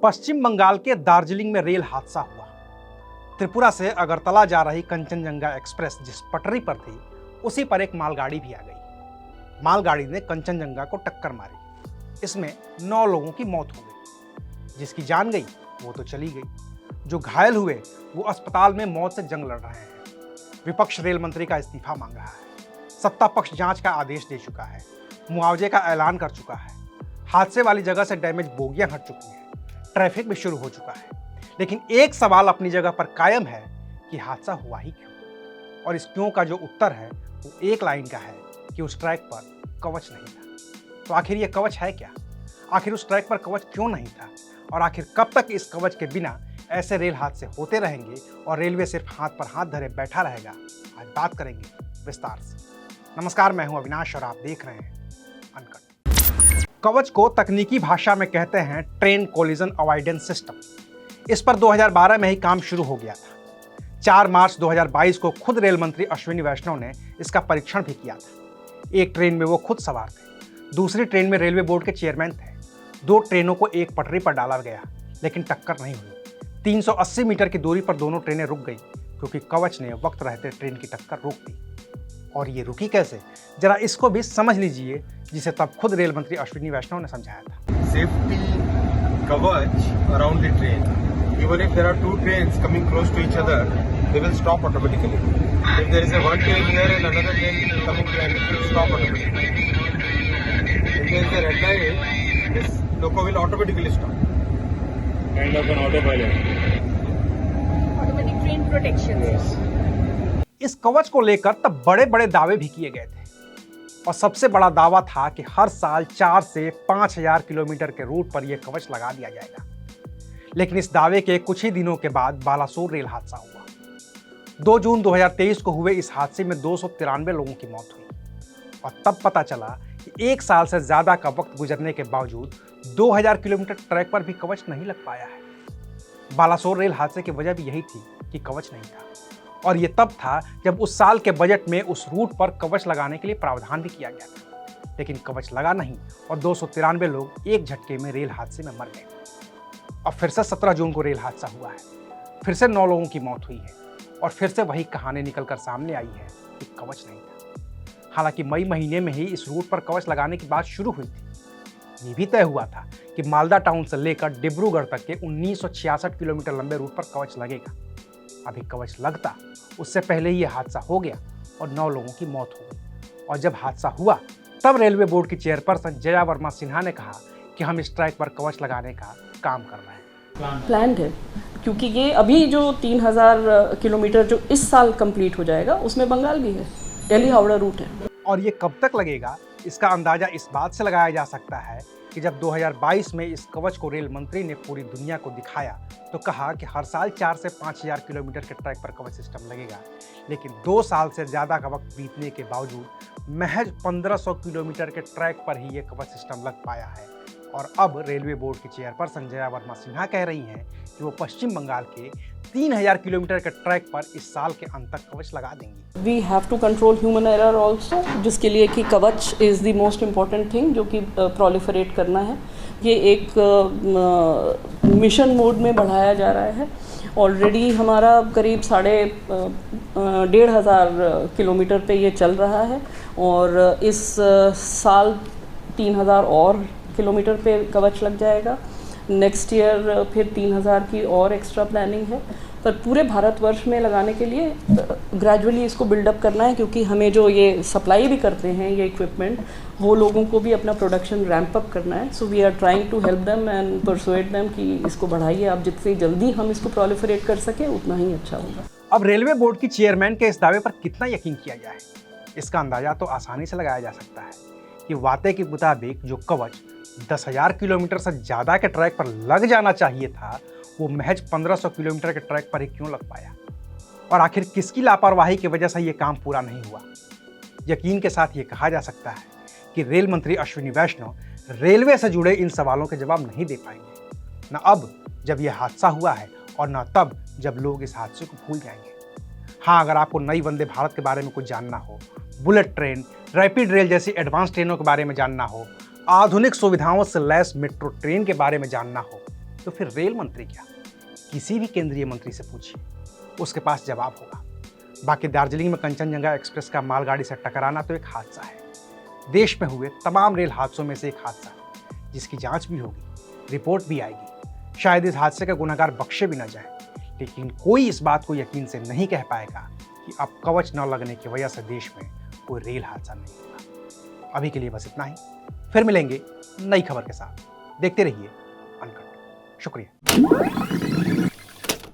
पश्चिम बंगाल के दार्जिलिंग में रेल हादसा हुआ। त्रिपुरा से अगरतला जा रही कंचनजंगा एक्सप्रेस जिस पटरी पर थी, उसी पर एक मालगाड़ी भी आ गई। मालगाड़ी ने कंचनजंगा को टक्कर मारी। इसमें 9 लोगों की मौत हो गई। जिसकी जान गई वो तो चली गई। जो घायल हुए वो अस्पताल में मौत से जंग लड़ रहे हैं। विपक्ष रेल मंत्री का इस्तीफा मांग रहा है। सत्ता पक्ष जांच का आदेश दे चुका है। मुआवजे का ऐलान कर चुका है। हादसे वाली जगह से डैमेज बोगियां हट चुकी हैं। ट्रैफिक भी शुरू हो चुका है। लेकिन एक सवाल अपनी जगह पर कायम है कि हादसा हुआ ही क्यों। और इस क्यों का जो उत्तर है वो एक लाइन का है कि उस ट्रैक पर कवच नहीं था। तो आखिर ये कवच है क्या? आखिर उस ट्रैक पर कवच क्यों नहीं था? और आखिर कब तक इस कवच के बिना ऐसे रेल हादसे होते रहेंगे और रेलवे सिर्फ हाथ पर हाथ धरे बैठा रहेगा? आज बात करेंगे विस्तार से। नमस्कार, मैं हूं अविनाश और आप देख रहे हैं अनकट। कवच को तकनीकी भाषा में कहते हैं ट्रेन कोलिजन अवॉइडेंस सिस्टम। इस पर 2012 में ही काम शुरू हो गया था। 4 मार्च 2022 को खुद रेल मंत्री अश्विनी वैष्णव ने इसका परीक्षण भी किया था। एक ट्रेन में वो खुद सवार थे, दूसरी ट्रेन में रेलवे बोर्ड के चेयरमैन थे। 2 ट्रेनों को एक पटरी पर डाला गया, लेकिन टक्कर नहीं हुई। 380 मीटर की दूरी पर दोनों ट्रेनें रुक गई क्योंकि कवच ने वक्त रहते ट्रेन की टक्कर रोक दी। और ये रुकी कैसे, जरा इसको भी समझ लीजिए, जिसे तब खुद रेल मंत्री अश्विनी वैष्णव ने समझाया था। Safety kavach around the train. Even if there are 2 trains coming close to each other, they will stop automatically. If there is a one train here and another train coming behind, it will stop automatically. If there is a red light, this loco will automatically stop. Kind of an autopilot. Automatic train protection. Yes. इस कवच को लेकर तब बड़े बड़े दावे भी किए गए थे। और सबसे बड़ा दावा था कि हर साल 4 से 5,000 किलोमीटर के रूट पर यह कवच लगा दिया जाएगा। लेकिन इस दावे के कुछ ही दिनों के बाद बालासोर रेल हादसा हुआ। 2 जून 2023 को हुए इस हादसे में 293 लोगों की मौत हुई। और तब पता चला कि 1 साल से ज्यादा का वक्त गुजरने के बावजूद 2000 किलोमीटर ट्रैक पर भी कवच नहीं लग पाया है। बालासोर रेल हादसे की वजह भी यही थी कि कवच नहीं था। और ये तब था जब उस साल के बजट में उस रूट पर कवच लगाने के लिए प्रावधान भी किया गया था। लेकिन कवच लगा नहीं और 293 लोग एक झटके में रेल हादसे में मर गए। अब फिर से 17 जून को रेल हादसा हुआ है। फिर से 9 लोगों की मौत हुई है। और फिर से वही कहानी निकलकर सामने आई है कि कवच नहीं था। हालांकि मई महीने में ही इस रूट पर कवच लगाने की बात शुरू हुई थी। ये भी तय हुआ था कि मालदा टाउन से लेकर डिब्रूगढ़ तक के 1966 किलोमीटर लंबे रूट पर कवच लगेगा। अभी कवच लगता उससे पहले ही यह हादसा हो गया और 9 लोगों की मौत हो गई। और जब हादसा हुआ तब रेलवे बोर्ड की चेयरपर्सन जया वर्मा सिन्हा ने कहा कि हम इस ट्रैक पर कवच लगाने का काम कर रहे हैं। प्लान है, क्योंकि ये अभी जो 3000 किलोमीटर जो इस साल कंप्लीट हो जाएगा उसमें बंगाल भी है, दिल्ली हावड़ा रूट है। और ये कब तक लगेगा, इसका अंदाजा इस बात से लगाया जा सकता है कि जब 2022 में इस कवच को रेल मंत्री ने पूरी दुनिया को दिखाया तो कहा कि हर साल 4 से 5,000 किलोमीटर के ट्रैक पर कवच सिस्टम लगेगा। लेकिन 2 साल से ज़्यादा का वक्त बीतने के बावजूद महज 1500 किलोमीटर के ट्रैक पर ही ये कवच सिस्टम लग पाया है। और अब रेलवे बोर्ड की चेयरपर्सन जया वर्मा सिन्हा कह रही हैं कि वो पश्चिम बंगाल के 3000 किलोमीटर के ट्रैक पर इस साल के अंत तक कवच लगा देंगी। We have to control human error also, जिसके लिए कि Kavach is the most important thing जो कि प्रोलिफरेट करना है। ये एक मिशन मोड में बढ़ाया जा रहा है। ऑलरेडी हमारा करीब 1,500 किलोमीटर पे ये चल रहा है और इस साल 3000 और किलोमीटर पे कवच लग जाएगा। नेक्स्ट ईयर फिर 3000 की और एक्स्ट्रा प्लानिंग है। पर पूरे भारतवर्ष में लगाने के लिए ग्रेजुअली इसको बिल्डअप करना है, क्योंकि हमें जो ये सप्लाई भी करते हैं ये इक्विपमेंट, वो लोगों को भी अपना प्रोडक्शन रैंप अप करना है। So we are trying to help them and persuade them कि इसको बढ़ाइए आप, जितनी जल्दी हम इसको प्रोलिफरेट कर सकें उतना ही अच्छा होगा। अब रेलवे बोर्ड की चेयरमैन के इस दावे पर कितना यकीन किया जाए, इसका अंदाजा तो आसानी से लगाया जा सकता है कि वादे के मुताबिक जो कवच 10,000 किलोमीटर से ज़्यादा के ट्रैक पर लग जाना चाहिए था वो महज 1500 किलोमीटर के ट्रैक पर ही क्यों लग पाया। और आखिर किसकी लापरवाही की वजह से ये काम पूरा नहीं हुआ। यकीन के साथ ये कहा जा सकता है कि रेल मंत्री अश्विनी वैष्णव रेलवे से जुड़े इन सवालों के जवाब नहीं दे पाएंगे, न अब जब यह हादसा हुआ है और न तब जब लोग इस हादसे को भूल जाएंगे। हाँ, अगर आपको नई वंदे भारत के बारे में कुछ जानना हो, बुलेट ट्रेन, रैपिड रेल जैसी एडवांस ट्रेनों के बारे में जानना हो, आधुनिक सुविधाओं से लैस मेट्रो ट्रेन के बारे में जानना हो, तो फिर रेल मंत्री क्या? किसी भी केंद्रीय मंत्री से पूछिए, उसके पास जवाब होगा। बाकी दार्जिलिंग में कंचनजंगा एक्सप्रेस का मालगाड़ी से टकराना तो एक हादसा है, देश में हुए तमाम रेल हादसों में से एक हादसा, जिसकी जांच भी होगी, रिपोर्ट भी आएगी। शायद इस हादसे का गुनहगार बख्शे भी न जाए, लेकिन कोई इस बात को यकीन से नहीं कह पाएगा कि अब कवच न लगने की वजह से देश में कोई रेल हादसा नहीं होगा। अभी के लिए बस इतना ही, फिर मिलेंगे नई खबर के साथ। देखते रहिए अनकट। शुक्रिया।